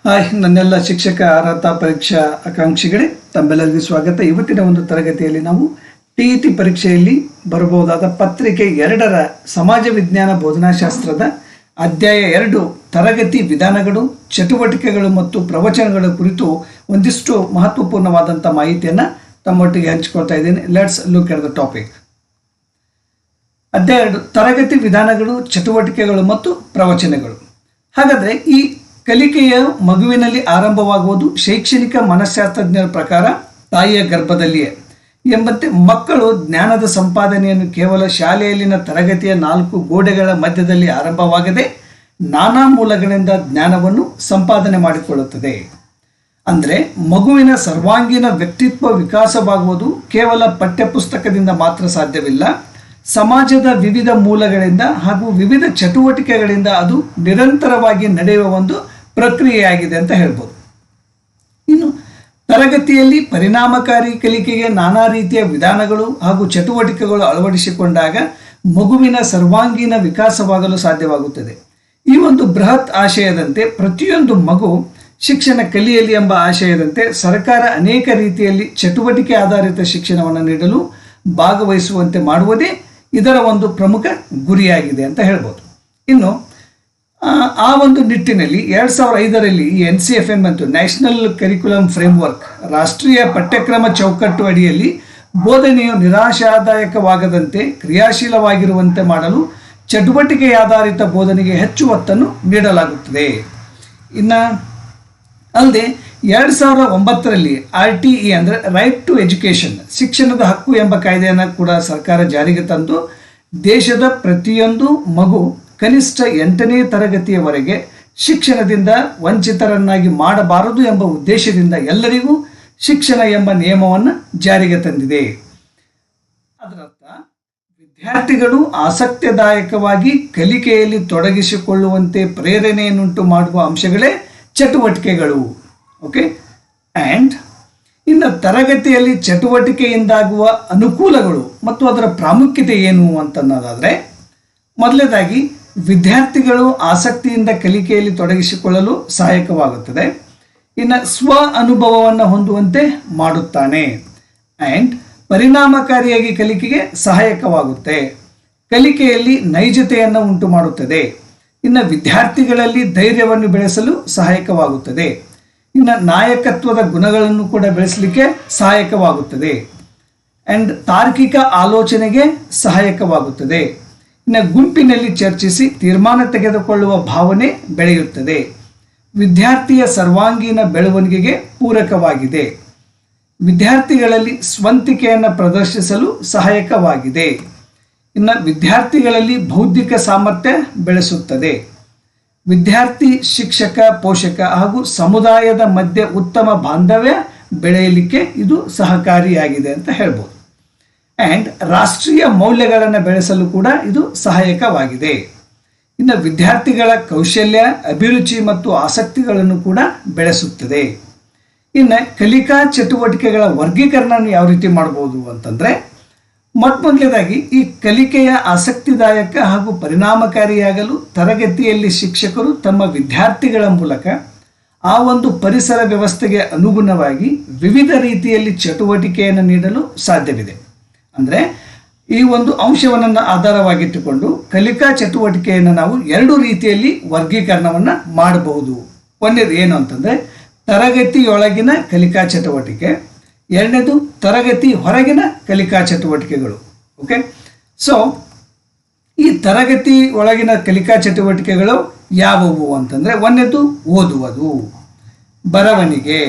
Hi, ನನ್ನೆಲ್ಲ ಶಿಕ್ಷಕ ಅರ್ಹತಾ ಪರೀಕ್ಷಾ ಆಕಾಂಕ್ಷಿಗಳೇ, ತಮ್ಮೆಲ್ಲರಿಗೂ ಸ್ವಾಗತ. ಇವತ್ತಿನ ಒಂದು ತರಗತಿಯಲ್ಲಿ ನಾವು ಟಿ ಪರೀಕ್ಷೆಯಲ್ಲಿ ಬರಬಹುದಾದ ಪತ್ರಿಕೆ 2ರ ಸಮಾಜ ವಿಜ್ಞಾನ ಬೋಧನಾಶಾಸ್ತ್ರದ ಅಧ್ಯಾಯ 2 ತರಗತಿ ವಿಧಾನಗಳು, ಚಟುವಟಿಕೆಗಳು ಮತ್ತು ಪ್ರವಚನಗಳ ಕುರಿತು ಒಂದಿಷ್ಟು ಮಹತ್ವಪೂರ್ಣವಾದಂಥ ಮಾಹಿತಿಯನ್ನು ತಮ್ಮೊಟ್ಟಿಗೆ ಹಂಚಿಕೊಳ್ತಾ ಇದ್ದೀನಿ. Let's look at the topic. ಅಧ್ಯಾಯ 2 ತರಗತಿ ವಿಧಾನಗಳು, ಚಟುವಟಿಕೆಗಳು ಮತ್ತು ಪ್ರವಚನಗಳು. ಹಾಗಾದರೆ ಈ ಕಲಿಕೆಯ ಮಗುವಿನಲ್ಲಿ ಆರಂಭವಾಗುವುದು ಶೈಕ್ಷಣಿಕ ಮನಃಶಾಸ್ತ್ರಜ್ಞರ ಪ್ರಕಾರ ತಾಯಿಯ ಗರ್ಭದಲ್ಲಿಯೇ ಎಂಬಂತೆ ಮಕ್ಕಳು ಜ್ಞಾನದ ಸಂಪಾದನೆಯನ್ನು ಕೇವಲ ಶಾಲೆಯಲ್ಲಿನ ತರಗತಿಯ 4 ಗೋಡೆಗಳ ಮಧ್ಯದಲ್ಲಿ ಆರಂಭವಾಗದೆ ನಾನಾ ಮೂಲಗಳಿಂದ ಜ್ಞಾನವನ್ನು ಸಂಪಾದನೆ ಮಾಡಿಕೊಳ್ಳುತ್ತದೆ. ಅಂದರೆ ಮಗುವಿನ ಸರ್ವಾಂಗೀಣ ವ್ಯಕ್ತಿತ್ವ ವಿಕಾಸವಾಗುವುದು ಕೇವಲ ಪಠ್ಯಪುಸ್ತಕದಿಂದ ಮಾತ್ರ ಸಾಧ್ಯವಿಲ್ಲ. ಸಮಾಜದ ವಿವಿಧ ಮೂಲಗಳಿಂದ ಹಾಗೂ ವಿವಿಧ ಚಟುವಟಿಕೆಗಳಿಂದ ಅದು ನಿರಂತರವಾಗಿ ನಡೆಯುವ ಒಂದು ಪ್ರಕ್ರಿಯೆಯಾಗಿದೆ ಅಂತ ಹೇಳ್ಬೋದು. ಇನ್ನು ತರಗತಿಯಲ್ಲಿ ಪರಿಣಾಮಕಾರಿ ಕಲಿಕೆಗೆ ನಾನಾ ರೀತಿಯ ವಿಧಾನಗಳು ಹಾಗೂ ಚಟುವಟಿಕೆಗಳು ಅಳವಡಿಸಿಕೊಂಡಾಗ ಮಗುವಿನ ಸರ್ವಾಂಗೀಣ ವಿಕಾಸವಾಗಲು ಸಾಧ್ಯವಾಗುತ್ತದೆ. ಈ ಒಂದು ಬೃಹತ್ ಆಶಯದಂತೆ ಪ್ರತಿಯೊಂದು ಮಗು ಶಿಕ್ಷಣ ಕಲಿಯಲಿ ಎಂಬ ಆಶಯದಂತೆ ಸರ್ಕಾರ ಅನೇಕ ರೀತಿಯಲ್ಲಿ ಚಟುವಟಿಕೆ ಆಧಾರಿತ ಶಿಕ್ಷಣವನ್ನು ನೀಡಲು ಭಾಗವಹಿಸುವಂತೆ ಮಾಡುವುದೇ ಇದರ ಒಂದು ಪ್ರಮುಖ ಗುರಿಯಾಗಿದೆ ಅಂತ ಹೇಳ್ಬೋದು. ಇನ್ನು ಆ ಒಂದು ನಿಟ್ಟಿನಲ್ಲಿ 2005ರಲ್ಲಿ ಈ NCFM ಮತ್ತು ನ್ಯಾಷನಲ್ ಕರಿಕ್ಯುಲಮ್ ಫ್ರೇಮ್ವರ್ಕ್ ರಾಷ್ಟ್ರೀಯ ಪಠ್ಯಕ್ರಮ ಚೌಕಟ್ಟು ಅಡಿಯಲ್ಲಿ ಬೋಧನೆಯು ನಿರಾಶಾದಾಯಕವಾಗದಂತೆ ಕ್ರಿಯಾಶೀಲವಾಗಿರುವಂತೆ ಮಾಡಲು ಚಟುವಟಿಕೆ ಆಧಾರಿತ ಬೋಧನೆಗೆ ಹೆಚ್ಚು ಒತ್ತನ್ನು ನೀಡಲಾಗುತ್ತದೆ. ಇನ್ನು ಅಲ್ಲದೆ 2009ರಲ್ಲಿ RTE ಅಂದರೆ ರೈಟ್ ಟು ಎಜುಕೇಷನ್, ಶಿಕ್ಷಣದ ಹಕ್ಕು ಎಂಬ ಕಾಯ್ದೆಯನ್ನು ಕೂಡ ಸರ್ಕಾರ ಜಾರಿಗೆ ತಂದು ದೇಶದ ಪ್ರತಿಯೊಂದು ಮಗು ಕನಿಷ್ಠ 8ನೇ ತರಗತಿಯವರೆಗೆ ಶಿಕ್ಷಣದಿಂದ ವಂಚಿತರನ್ನಾಗಿ ಮಾಡಬಾರದು ಎಂಬ ಉದ್ದೇಶದಿಂದ ಎಲ್ಲರಿಗೂ ಶಿಕ್ಷಣ ಎಂಬ ನಿಯಮವನ್ನು ಜಾರಿಗೆ ತಂದಿದೆ. ಅದರರ್ಥ ವಿದ್ಯಾರ್ಥಿಗಳು ಆಸಕ್ತಿದಾಯಕವಾಗಿ ಕಲಿಕೆಯಲ್ಲಿ ತೊಡಗಿಸಿಕೊಳ್ಳುವಂತೆ ಪ್ರೇರಣೆಯನ್ನುಂಟು ಮಾಡುವ ಅಂಶಗಳೇ ಚಟುವಟಿಕೆಗಳು. ಓಕೆ, ಆ್ಯಂಡ್ ಇನ್ನು ತರಗತಿಯಲ್ಲಿ ಚಟುವಟಿಕೆಯಿಂದಾಗುವ ಅನುಕೂಲಗಳು ಮತ್ತು ಅದರ ಪ್ರಾಮುಖ್ಯತೆ ಏನು ಅಂತನ್ನೋದಾದರೆ, ಮೊದಲನೇದಾಗಿ ವಿದ್ಯಾರ್ಥಿಗಳು ಆಸಕ್ತಿಯಿಂದ ಕಲಿಕೆಯಲ್ಲಿ ತೊಡಗಿಸಿಕೊಳ್ಳಲು ಸಹಾಯಕವಾಗುತ್ತದೆ. ಇನ್ನು ಸ್ವ ಅನುಭವವನ್ನು ಹೊಂದುವಂತೆ ಮಾಡುತ್ತಾನೆ. ಆ್ಯಂಡ್ ಪರಿಣಾಮಕಾರಿಯಾಗಿ ಕಲಿಕೆಗೆ ಸಹಾಯಕವಾಗುತ್ತೆ. ಕಲಿಕೆಯಲ್ಲಿ ನೈಜತೆಯನ್ನು ಉಂಟು ಮಾಡುತ್ತದೆ. ಇನ್ನು ವಿದ್ಯಾರ್ಥಿಗಳಲ್ಲಿ ಧೈರ್ಯವನ್ನು ಬೆಳೆಸಲು ಸಹಾಯಕವಾಗುತ್ತದೆ. ಇನ್ನು ನಾಯಕತ್ವದ ಗುಣಗಳನ್ನು ಕೂಡ ಬೆಳೆಸಲಿಕ್ಕೆ ಸಹಾಯಕವಾಗುತ್ತದೆ. ಆ್ಯಂಡ್ ತಾರ್ಕಿಕ ಆಲೋಚನೆಗೆ ಸಹಾಯಕವಾಗುತ್ತದೆ. ಇನ್ನು ಗುಂಪಿನಲ್ಲಿ ಚರ್ಚಿಸಿ ತೀರ್ಮಾನ ತೆಗೆದುಕೊಳ್ಳುವ ಭಾವನೆ ಬೆಳೆಯುತ್ತದೆ. ವಿದ್ಯಾರ್ಥಿಯ ಸರ್ವಾಂಗೀಣ ಬೆಳವಣಿಗೆಗೆ ಪೂರಕವಾಗಿದೆ. ವಿದ್ಯಾರ್ಥಿಗಳಲ್ಲಿ ಸ್ವಂತಿಕೆಯನ್ನು ಪ್ರದರ್ಶಿಸಲು ಸಹಾಯಕವಾಗಿದೆ. ಇನ್ನು ವಿದ್ಯಾರ್ಥಿಗಳಲ್ಲಿ ಬೌದ್ಧಿಕ ಸಾಮರ್ಥ್ಯ ಬೆಳೆಸುತ್ತದೆ. ವಿದ್ಯಾರ್ಥಿ, ಶಿಕ್ಷಕ, ಪೋಷಕ ಹಾಗೂ ಸಮುದಾಯದ ಮಧ್ಯೆ ಉತ್ತಮ ಬಾಂಧವ್ಯ ಬೆಳೆಯಲಿಕ್ಕೆ ಇದು ಸಹಕಾರಿಯಾಗಿದೆ ಅಂತ ಹೇಳ್ಬೋದು. ಆ್ಯಂಡ್ ರಾಷ್ಟ್ರೀಯ ಮೌಲ್ಯಗಳನ್ನು ಬೆಳೆಸಲು ಕೂಡ ಇದು ಸಹಾಯಕವಾಗಿದೆ. ಇನ್ನು ವಿದ್ಯಾರ್ಥಿಗಳ ಕೌಶಲ್ಯ, ಅಭಿರುಚಿ ಮತ್ತು ಆಸಕ್ತಿಗಳನ್ನು ಕೂಡ ಬೆಳೆಸುತ್ತದೆ. ಇನ್ನು ಕಲಿಕಾ ಚಟುವಟಿಕೆಗಳ ವರ್ಗೀಕರಣವನ್ನು ಯಾವ ರೀತಿ ಮಾಡ್ಬೋದು ಅಂತಂದರೆ, ಮೊದಲನೇದಾಗಿ ಈ ಕಲಿಕೆಯ ಆಸಕ್ತಿದಾಯಕ ಹಾಗೂ ಪರಿಣಾಮಕಾರಿಯಾಗಲು ತರಗತಿಯಲ್ಲಿ ಶಿಕ್ಷಕರು ತಮ್ಮ ವಿದ್ಯಾರ್ಥಿಗಳ ಮೂಲಕ ಆ ಒಂದು ಪರಿಸರ ವ್ಯವಸ್ಥೆಗೆ ಅನುಗುಣವಾಗಿ ವಿವಿಧ ರೀತಿಯಲ್ಲಿ ಚಟುವಟಿಕೆಯನ್ನು ನೀಡಲು ಸಾಧ್ಯವಿದೆ. ಅಂದರೆ ಈ ಒಂದು ಅಂಶವನ್ನು ಆಧಾರವಾಗಿಟ್ಟುಕೊಂಡು ಕಲಿಕಾ ಚಟುವಟಿಕೆಯನ್ನು ನಾವು 2 ರೀತಿಯಲ್ಲಿ ವರ್ಗೀಕರಣವನ್ನು ಮಾಡಬಹುದು. ಒಂದೇದು ಏನು ಅಂತಂದರೆ ತರಗತಿಯೊಳಗಿನ ಕಲಿಕಾ ಚಟುವಟಿಕೆ, ಎರಡನೇದು ತರಗತಿ ಹೊರಗಿನ ಕಲಿಕಾ ಚಟುವಟಿಕೆಗಳು. ಓಕೆ, ಸೊ ಈ ತರಗತಿ ಒಳಗಿನ ಕಲಿಕಾ ಚಟುವಟಿಕೆಗಳು ಯಾವುವು ಅಂತಂದರೆ, ಒಂದನೇದು ಓದುವುದು, ಬರವಣಿಗೆ,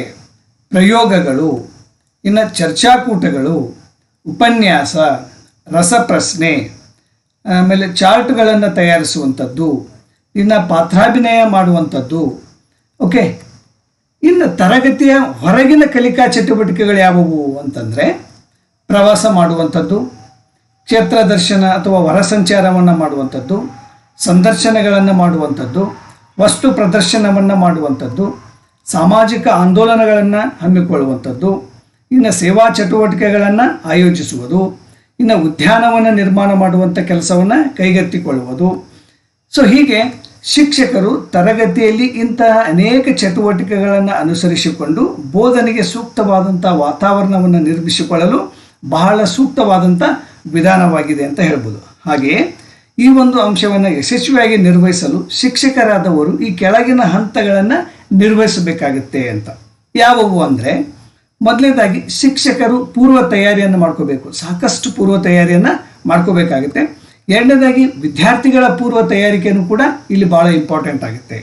ಪ್ರಯೋಗಗಳು, ಇನ್ನು ಚರ್ಚಾಕೂಟಗಳು, ಉಪನ್ಯಾಸ, ರಸಪ್ರಶ್ನೆ, ಆಮೇಲೆ ಚಾರ್ಟ್ಗಳನ್ನು ತಯಾರಿಸುವಂಥದ್ದು, ಇನ್ನು ಪಾತ್ರಾಭಿನಯ ಮಾಡುವಂಥದ್ದು. ಓಕೆ, ಇನ್ನು ತರಗತಿಯ ಹೊರಗಿನ ಕಲಿಕಾ ಚಟುವಟಿಕೆಗಳು ಯಾವುವು ಅಂತಂದರೆ ಪ್ರವಾಸ ಮಾಡುವಂಥದ್ದು, ಕ್ಷೇತ್ರ ದರ್ಶನ ಅಥವಾ ಹೊರ ಸಂಚಾರವನ್ನು ಮಾಡುವಂಥದ್ದು, ಸಂದರ್ಶನಗಳನ್ನು ಮಾಡುವಂಥದ್ದು, ವಸ್ತು ಪ್ರದರ್ಶನವನ್ನು ಮಾಡುವಂಥದ್ದು, ಸಾಮಾಜಿಕ ಆಂದೋಲನಗಳನ್ನು ಹಮ್ಮಿಕೊಳ್ಳುವಂಥದ್ದು, ಇನ್ನು ಸೇವಾ ಚಟುವಟಿಕೆಗಳನ್ನು ಆಯೋಜಿಸುವುದು, ಇನ್ನು ಉದ್ಯಾನವನ್ನು ನಿರ್ಮಾಣ ಮಾಡುವಂಥ ಕೆಲಸವನ್ನು ಕೈಗೆತ್ತಿಕೊಳ್ಳುವುದು. ಸೊ ಹೀಗೆ ಶಿಕ್ಷಕರು ತರಗತಿಯಲ್ಲಿ ಇಂತಹ ಅನೇಕ ಚಟುವಟಿಕೆಗಳನ್ನು ಅನುಸರಿಸಿಕೊಂಡು ಬೋಧನೆಗೆ ಸೂಕ್ತವಾದಂಥ ವಾತಾವರಣವನ್ನು ನಿರ್ಮಿಸಿಕೊಳ್ಳಲು ಬಹಳ ಸೂಕ್ತವಾದಂಥ ವಿಧಾನವಾಗಿದೆ ಅಂತ ಹೇಳ್ಬೋದು. ಹಾಗೆಯೇ ಈ ಒಂದು ಅಂಶವನ್ನು ಯಶಸ್ವಿಯಾಗಿ ನಿರ್ವಹಿಸಲು ಶಿಕ್ಷಕರಾದವರು ಈ ಕೆಳಗಿನ ಹಂತಗಳನ್ನು ನಿರ್ವಹಿಸಬೇಕಾಗುತ್ತೆ ಅಂತ. ಯಾವುವು ಅಂದರೆ, ಮೊದಲನೇದಾಗಿ ಶಿಕ್ಷಕರು ಪೂರ್ವ ತಯಾರಿಯನ್ನು ಮಾಡ್ಕೋಬೇಕು, ಸಾಕಷ್ಟು ಪೂರ್ವ ತಯಾರಿಯನ್ನು ಮಾಡ್ಕೋಬೇಕಾಗುತ್ತೆ. ಎರಡನೇದಾಗಿ ವಿದ್ಯಾರ್ಥಿಗಳ ಪೂರ್ವ ತಯಾರಿಕೆಯೂ ಕೂಡ ಇಲ್ಲಿ ಭಾಳ ಇಂಪಾರ್ಟೆಂಟ್ ಆಗುತ್ತೆ.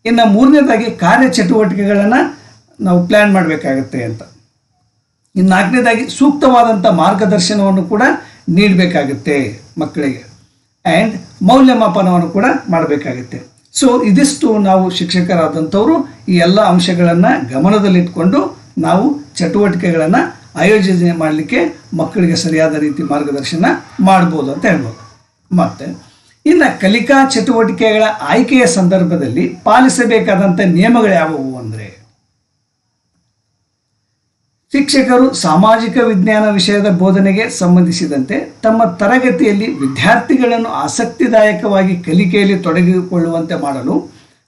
ಇನ್ನು ಮೂರನೇದಾಗಿ ಕಾರ್ಯಚಟುವಟಿಕೆಗಳನ್ನು ನಾವು ಪ್ಲ್ಯಾನ್ ಮಾಡಬೇಕಾಗತ್ತೆ ಅಂತ. ಇನ್ನು ನಾಲ್ಕನೇದಾಗಿ ಸೂಕ್ತವಾದಂಥ ಮಾರ್ಗದರ್ಶನವನ್ನು ಕೂಡ ನೀಡಬೇಕಾಗುತ್ತೆ ಮಕ್ಕಳಿಗೆ. ಆ್ಯಂಡ್ ಮೌಲ್ಯಮಾಪನವನ್ನು ಕೂಡ ಮಾಡಬೇಕಾಗುತ್ತೆ. ಸೊ ಇದಿಷ್ಟು ನಾವು ಶಿಕ್ಷಕರಾದಂಥವರು ಈ ಎಲ್ಲ ಅಂಶಗಳನ್ನು ಗಮನದಲ್ಲಿಟ್ಕೊಂಡು ನಾವು ಚಟುವಟಿಕೆಗಳನ್ನು ಆಯೋಜನೆ ಮಾಡಲಿಕ್ಕೆ ಮಕ್ಕಳಿಗೆ ಸರಿಯಾದ ರೀತಿ ಮಾರ್ಗದರ್ಶನ ಮಾಡ್ಬೋದು ಅಂತ ಹೇಳ್ಬೋದು. ಮತ್ತು ಇನ್ನು ಕಲಿಕಾ ಚಟುವಟಿಕೆಗಳ ಆಯ್ಕೆಯ ಸಂದರ್ಭದಲ್ಲಿ ಪಾಲಿಸಬೇಕಾದಂಥ ನಿಯಮಗಳು ಯಾವುವು ಅಂದರೆ, ಶಿಕ್ಷಕರು ಸಾಮಾಜಿಕ ವಿಜ್ಞಾನ ವಿಷಯದ ಬೋಧನೆಗೆ ಸಂಬಂಧಿಸಿದಂತೆ ತಮ್ಮ ತರಗತಿಯಲ್ಲಿ ವಿದ್ಯಾರ್ಥಿಗಳನ್ನು ಆಸಕ್ತಿದಾಯಕವಾಗಿ ಕಲಿಕೆಯಲ್ಲಿ ತೊಡಗಿಕೊಳ್ಳುವಂತೆ ಮಾಡಲು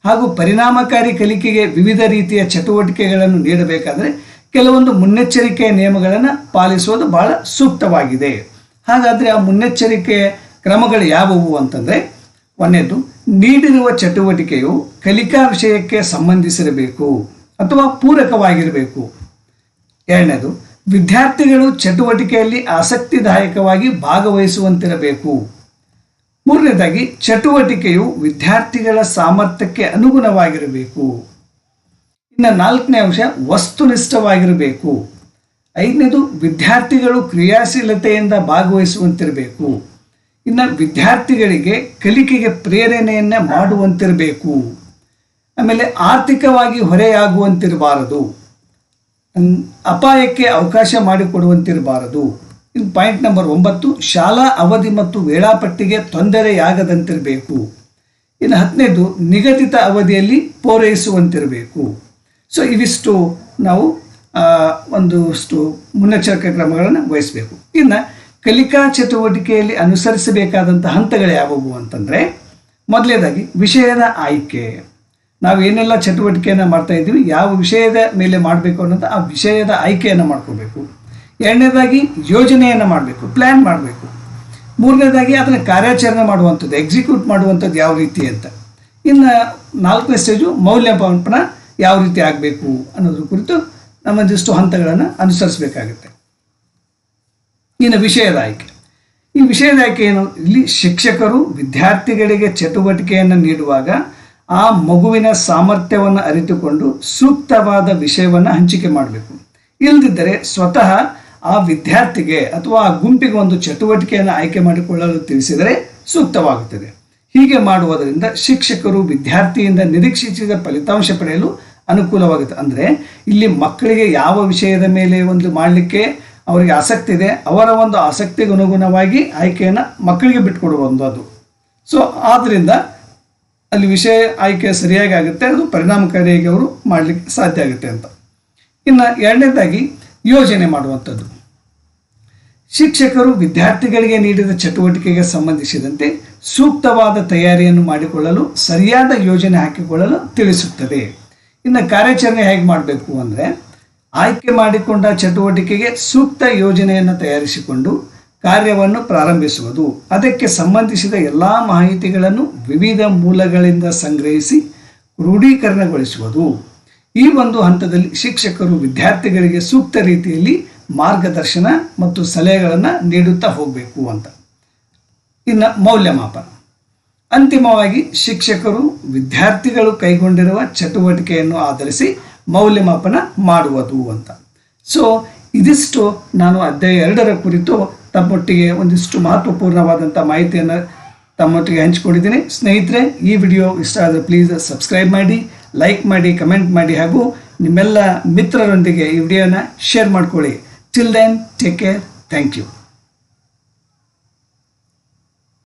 ಹಾಗೂ ಪರಿಣಾಮಕಾರಿ ಕಲಿಕೆಗೆ ವಿವಿಧ ರೀತಿಯ ಚಟುವಟಿಕೆಗಳನ್ನು ನೀಡಬೇಕಾದರೆ ಕೆಲವೊಂದು ಮುನ್ನೆಚ್ಚರಿಕೆಯ ನಿಯಮಗಳನ್ನು ಪಾಲಿಸುವುದು ಬಹಳ ಸೂಕ್ತವಾಗಿದೆ. ಹಾಗಾದರೆ ಆ ಮುನ್ನೆಚ್ಚರಿಕೆ ಕ್ರಮಗಳು ಯಾವುವು ಅಂತಂದರೆ, ಒಂದನೇದು, ನೀಡಿರುವ ಚಟುವಟಿಕೆಯು ಕಲಿಕಾ ವಿಷಯಕ್ಕೆ ಸಂಬಂಧಿಸಿರಬೇಕು ಅಥವಾ ಪೂರಕವಾಗಿರಬೇಕು. ಎರಡನೇದು, ವಿದ್ಯಾರ್ಥಿಗಳು ಚಟುವಟಿಕೆಯಲ್ಲಿ ಆಸಕ್ತಿದಾಯಕವಾಗಿ ಭಾಗವಹಿಸುವಂತಿರಬೇಕು. ಮೂರನೇದಾಗಿ, ಚಟುವಟಿಕೆಯು ವಿದ್ಯಾರ್ಥಿಗಳ ಸಾಮರ್ಥ್ಯಕ್ಕೆ ಅನುಗುಣವಾಗಿರಬೇಕು. ಇನ್ನು ನಾಲ್ಕನೇ ಅಂಶ, ವಸ್ತುನಿಷ್ಠವಾಗಿರಬೇಕು. ಐದನೇದು, ವಿದ್ಯಾರ್ಥಿಗಳು ಕ್ರಿಯಾಶೀಲತೆಯಿಂದ ಭಾಗವಹಿಸುವಂತಿರಬೇಕು. ಇನ್ನು ವಿದ್ಯಾರ್ಥಿಗಳಿಗೆ ಕಲಿಕೆಗೆ ಪ್ರೇರಣೆಯನ್ನು ಮಾಡುವಂತಿರಬೇಕು. ಆಮೇಲೆ ಆರ್ಥಿಕವಾಗಿ ಹೊರೆಯಾಗುವಂತಿರಬಾರದು, ಅಪಾಯಕ್ಕೆ ಅವಕಾಶ ಮಾಡಿಕೊಡುವಂತಿರಬಾರದು. ಇನ್ನು ಪಾಯಿಂಟ್ ನಂಬರ್ 9, ಶಾಲಾ ಅವಧಿ ಮತ್ತು ವೇಳಾಪಟ್ಟಿಗೆ ತೊಂದರೆಯಾಗದಂತಿರಬೇಕು. ಇನ್ನು 10ನೇದು, ನಿಗದಿತ ಅವಧಿಯಲ್ಲಿ ಪೂರೈಸುವಂತಿರಬೇಕು. ಸೊ ಇವಿಷ್ಟು ನಾವು ಒಂದಷ್ಟು ಮುನ್ನೆಚ್ಚರಿಕೆ ಕ್ರಮಗಳನ್ನು ವಹಿಸಬೇಕು. ಇನ್ನು ಕಲಿಕಾ ಚಟುವಟಿಕೆಯಲ್ಲಿ ಅನುಸರಿಸಬೇಕಾದಂಥ ಹಂತಗಳು ಯಾವುವು ಅಂತಂದರೆ, ಮೊದಲನೇದಾಗಿ ವಿಷಯದ ಆಯ್ಕೆ. ನಾವು ಏನೆಲ್ಲ ಚಟುವಟಿಕೆಯನ್ನು ಮಾಡ್ತಾ ಇದ್ದೀವಿ, ಯಾವ ವಿಷಯದ ಮೇಲೆ ಮಾಡಬೇಕು ಅನ್ನೋದು ಆ ವಿಷಯದ ಆಯ್ಕೆಯನ್ನು ಮಾಡ್ಕೋಬೇಕು. ಎರಡನೇದಾಗಿ ಯೋಜನೆಯನ್ನು ಮಾಡಬೇಕು, ಪ್ಲ್ಯಾನ್ ಮಾಡಬೇಕು. ಮೂರನೇದಾಗಿ ಅದನ್ನು ಕಾರ್ಯಾಚರಣೆ ಮಾಡುವಂಥದ್ದು, ಎಕ್ಸಿಕ್ಯೂಟ್ ಮಾಡುವಂಥದ್ದು ಯಾವ ರೀತಿ ಅಂತ. ಇನ್ನು 4ನೇ ಸ್ಟೇಜು ಮೌಲ್ಯಮಾಪನ ಯಾವ ರೀತಿ ಆಗಬೇಕು ಅನ್ನೋದ್ರ ಕುರಿತು ನಮ್ಮೊಂದಿಷ್ಟು ಹಂತಗಳನ್ನು ಅನುಸರಿಸಬೇಕಾಗುತ್ತೆ. ಇನ್ನು ವಿಷಯದ ಆಯ್ಕೆ. ಈ ವಿಷಯದ ಆಯ್ಕೆ ಏನು? ಇಲ್ಲಿ ಶಿಕ್ಷಕರು ವಿದ್ಯಾರ್ಥಿಗಳಿಗೆ ಚಟುವಟಿಕೆಯನ್ನು ನೀಡುವಾಗ ಆ ಮಗುವಿನ ಸಾಮರ್ಥ್ಯವನ್ನು ಅರಿತುಕೊಂಡು ಸೂಕ್ತವಾದ ವಿಷಯವನ್ನು ಹಂಚಿಕೆ ಮಾಡಬೇಕು. ಇಲ್ಲದಿದ್ದರೆ ಸ್ವತಃ ಆ ವಿದ್ಯಾರ್ಥಿಗೆ ಅಥವಾ ಆ ಗುಂಪಿಗೆ ಒಂದು ಚಟುವಟಿಕೆಯನ್ನು ಆಯ್ಕೆ ಮಾಡಿಕೊಳ್ಳಲು ತಿಳಿಸಿದರೆ ಸೂಕ್ತವಾಗುತ್ತದೆ. ಹೀಗೆ ಮಾಡುವುದರಿಂದ ಶಿಕ್ಷಕರು ವಿದ್ಯಾರ್ಥಿಯಿಂದ ನಿರೀಕ್ಷಿಸಿದ ಫಲಿತಾಂಶ ಪಡೆಯಲು ಅನುಕೂಲವಾಗುತ್ತೆ. ಅಂದರೆ ಇಲ್ಲಿ ಮಕ್ಕಳಿಗೆ ಯಾವ ವಿಷಯದ ಮೇಲೆ ಒಂದು ಮಾಡಲಿಕ್ಕೆ ಅವರಿಗೆ ಆಸಕ್ತಿ ಇದೆ, ಅವರ ಒಂದು ಆಸಕ್ತಿಗೆ ಅನುಗುಣವಾಗಿ ಆಯ್ಕೆಯನ್ನು ಮಕ್ಕಳಿಗೆ ಬಿಟ್ಟುಕೊಡುವಂಥದ್ದು. ಸೊ ಆದ್ದರಿಂದ ಅಲ್ಲಿ ವಿಷಯ ಆಯ್ಕೆ ಸರಿಯಾಗಿ ಆಗುತ್ತೆ, ಅದು ಪರಿಣಾಮಕಾರಿಯಾಗಿ ಅವರು ಮಾಡಲಿಕ್ಕೆ ಸಾಧ್ಯ ಆಗುತ್ತೆ ಅಂತ. ಇನ್ನು ಎರಡನೇದಾಗಿ ಯೋಜನೆ ಮಾಡುವಂಥದ್ದು. ಶಿಕ್ಷಕರು ವಿದ್ಯಾರ್ಥಿಗಳಿಗೆ ನೀಡಿದ ಚಟುವಟಿಕೆಗೆ ಸಂಬಂಧಿಸಿದಂತೆ ಸೂಕ್ತವಾದ ತಯಾರಿಯನ್ನು ಮಾಡಿಕೊಳ್ಳಲು ಸರಿಯಾದ ಯೋಜನೆ ಹಾಕಿಕೊಳ್ಳಲು ತಿಳಿಸುತ್ತದೆ. ಇನ್ನು ಕಾರ್ಯಾಚರಣೆ ಹೇಗೆ ಮಾಡಬೇಕು ಅಂದರೆ, ಆಯ್ಕೆ ಮಾಡಿಕೊಂಡ ಚಟುವಟಿಕೆಗೆ ಸೂಕ್ತ ಯೋಜನೆಯನ್ನು ತಯಾರಿಸಿಕೊಂಡು ಕಾರ್ಯವನ್ನು ಪ್ರಾರಂಭಿಸುವುದು, ಅದಕ್ಕೆ ಸಂಬಂಧಿಸಿದ ಎಲ್ಲ ಮಾಹಿತಿಗಳನ್ನು ವಿವಿಧ ಮೂಲಗಳಿಂದ ಸಂಗ್ರಹಿಸಿ ಕ್ರೋಢೀಕರಣಗೊಳಿಸುವುದು. ಈ ಒಂದು ಹಂತದಲ್ಲಿ ಶಿಕ್ಷಕರು ವಿದ್ಯಾರ್ಥಿಗಳಿಗೆ ಸೂಕ್ತ ರೀತಿಯಲ್ಲಿ ಮಾರ್ಗದರ್ಶನ ಮತ್ತು ಸಲಹೆಗಳನ್ನು ನೀಡುತ್ತಾ ಹೋಗಬೇಕು ಅಂತ. ಇನ್ನು ಮೌಲ್ಯಮಾಪನ. ಅಂತಿಮವಾಗಿ ಶಿಕ್ಷಕರು ವಿದ್ಯಾರ್ಥಿಗಳು ಕೈಗೊಂಡಿರುವ ಚಟುವಟಿಕೆಯನ್ನು ಆಧರಿಸಿ ಮೌಲ್ಯಮಾಪನ ಮಾಡುವುದು ಅಂತ. ಸೊ ಇದಿಷ್ಟು ನಾನು ಅಧ್ಯಾಯ 2ರ ಕುರಿತು ತಮ್ಮೊಟ್ಟಿಗೆ ಒಂದಿಷ್ಟು ಮಹತ್ವಪೂರ್ಣವಾದಂಥ ಮಾಹಿತಿಯನ್ನು ತಮ್ಮೊಟ್ಟಿಗೆ ಹಂಚಿಕೊಂಡಿದ್ದೀನಿ. ಸ್ನೇಹಿತರೆ, ಈ ವಿಡಿಯೋ ಇಷ್ಟ ಆದರೆ ಪ್ಲೀಸ್ ಸಬ್ಸ್ಕ್ರೈಬ್ ಮಾಡಿ, ಲೈಕ್ ಮಾಡಿ, ಕಮೆಂಟ್ ಮಾಡಿ, ಹಾಗೂ ನಿಮ್ಮೆಲ್ಲ ಮಿತ್ರರೊಂದಿಗೆ ಈ ವಿಡಿಯೋನ ಶೇರ್ ಮಾಡ್ಕೊಳ್ಳಿ. Till then, take care. Thank you.